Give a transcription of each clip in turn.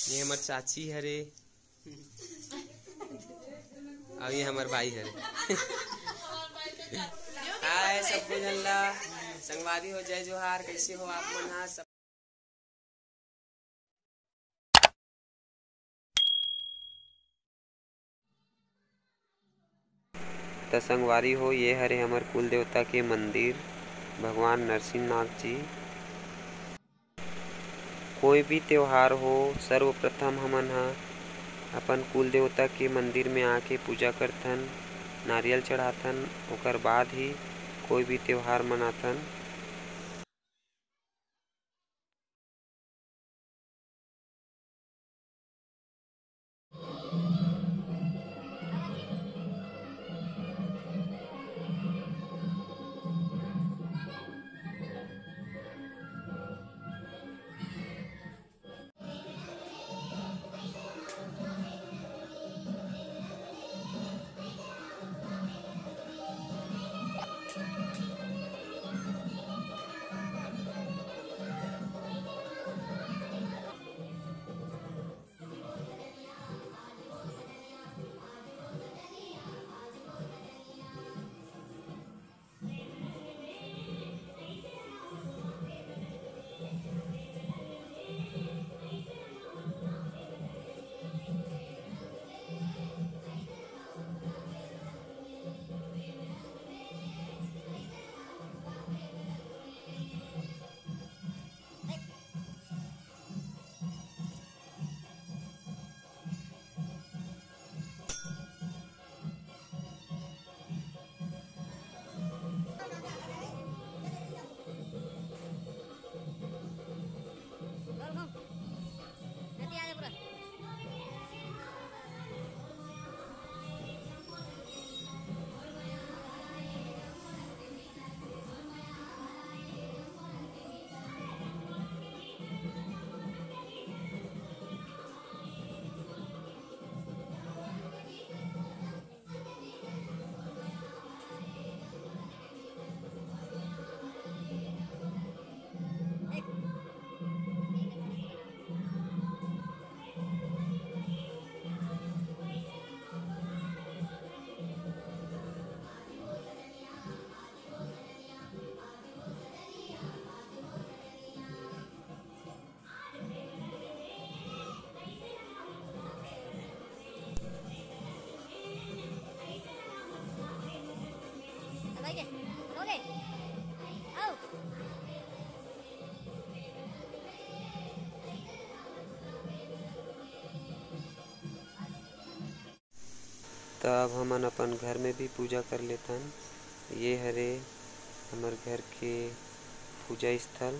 ये हमार चाची हरे और ये हमार भाई हरे। हाय सब जनला संगवारी हो जय जोहार, कैसे हो आप मन? हाँ सब त संगवारी हो, ये हरे हमर कुल देवता के मंदिर भगवान नरसिंहनाथ जी। कोई भी त्योहार हो, सर्वप्रथम हमन ह अपन कुल देवता के मंदिर में आके पूजा करथन, नारियल चढ़ाथन, ओकर बाद ही कोई भी त्योहार मनाथन। तब हमन अपन घर में भी पूजा कर लेथन। ये हरे हमर घर के पूजा स्थल,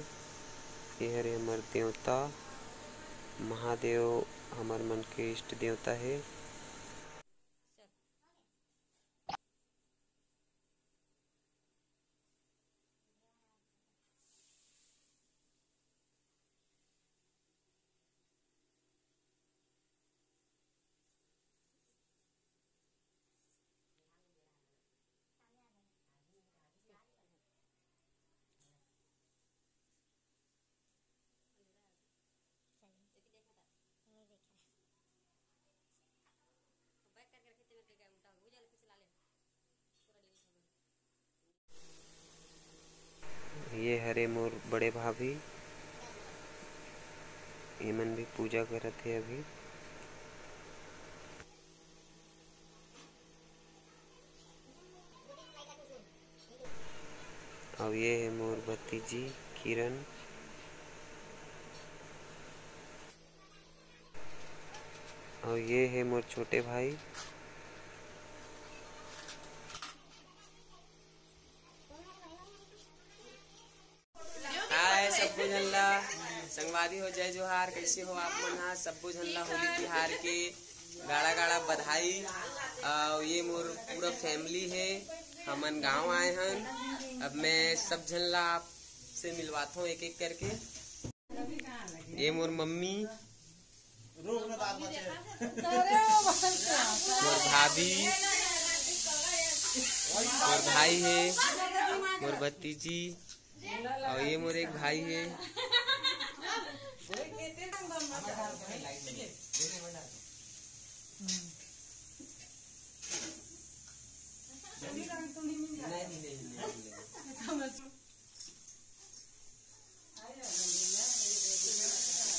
ये हरे हमर देवता महादेव, हमर मन के इष्ट देवता है। ये हरे मोर बड़े भाभी, ये मन भी पूजा करत है अभी। और ये है मोर भतीजी किरण। और ये है मोर छोटे भाई। हाय सब जनला संगवारी हो जय जोहार, कैसे हो आप मन? हाँ सब जनला होली तिहार के गाड़ा गाड़ा बधाई। और ये मोर पूरा फैमिली है, हमन गांव आए हैं। अब मैं सब जनला आपसे मिलवाता हूँ एक एक करके। ये मोर मम्मी, मोर भाभी, मोर भाई है, मोर भतीजी, और ये मोर एक भाई है।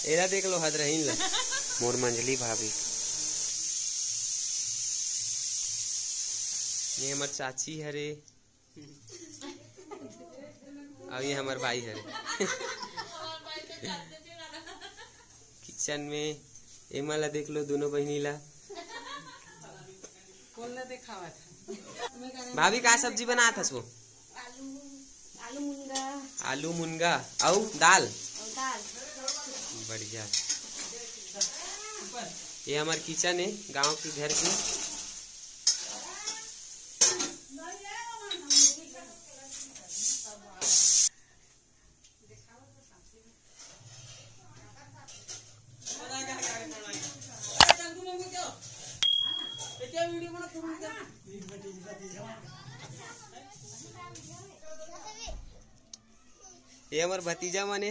एरा देख लो हद रही ला मोर मंजली भाभी। ये हमार चाची हरे और ये हमार भाई हरे। किचन में एमा ला देख लो दोनों बहनी ला। भाभी का सब्जी बना था वो? आलू मुनगा और दाल। बढ़िया। ये हमार किचन है गांव के घर की। ये हमार भतीजा मने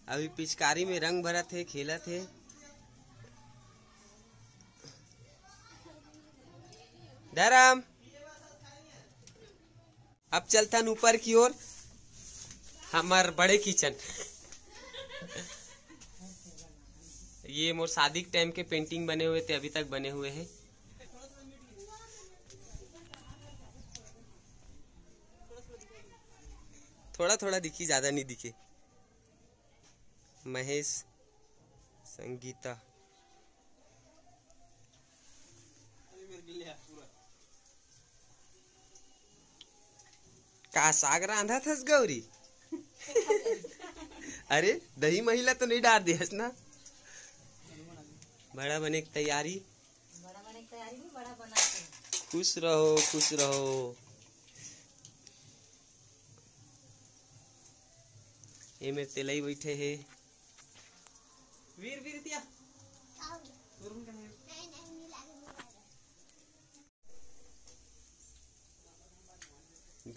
अभी पिचकारी में रंग भरा थे, खेला थे। धर्म अब चलता ऊपर की ओर, हमार बड़े किचन। ये मोर शादी के टाइम के पेंटिंग बने हुए थे, अभी तक बने हुए हैं। थोड़ा थोड़ा दिखी, ज्यादा नहीं दिखे। महेश, संगीता। का साग रांधा थस गौरी? अरे दही महिला तो नहीं डाल दिया ना। बड़ा बने की तैयारी। बड़ा बनाते। खुश रहो खुश रहो। ये मेरे तेलाई बैठे है। वीर वीर दिया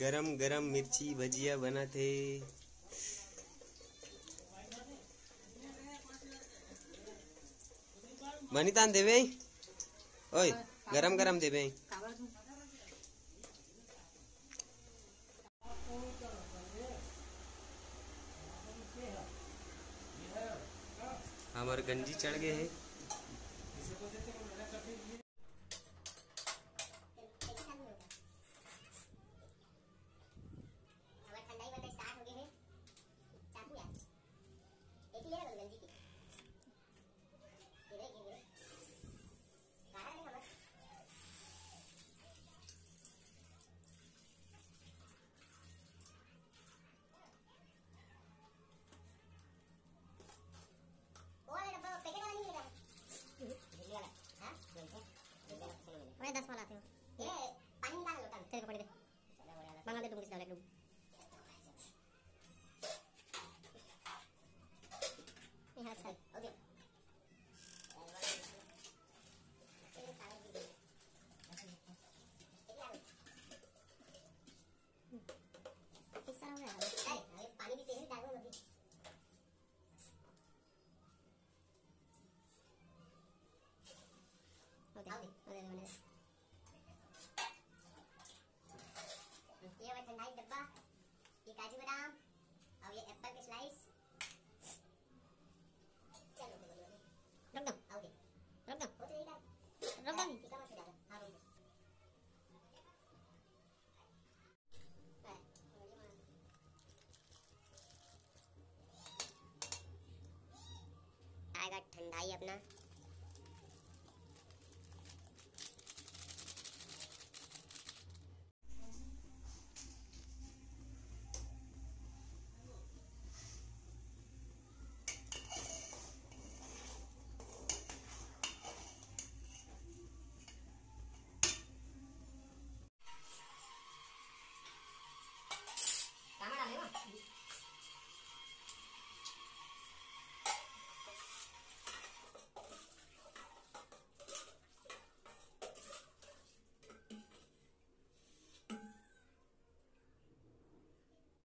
गरम गरम मिर्ची भजिया बना थे। बनीतान देवे ओए, गरम गरम देवे। हमारे गंजी चढ़ गए है। मैं 10 वाला आती हूँ। ये पानी निकाल लो तब तेरे को पड़ी दे। मंगा दे तुम किसी डाले ये हाथ चल ओके। इस सारा हो गया। अरे पानी भी तेरे डालो अभी। ओके ये वाला ठंडा डब्बा, ये काजू बादाम और ये एप्पल के स्लाइस। चलो रख दो। ओके रख दो। वो तो इधर रख दो। इतना मत डालो। हां रोक दो। आएगा ठंडाई अपना। Cámara, amigo.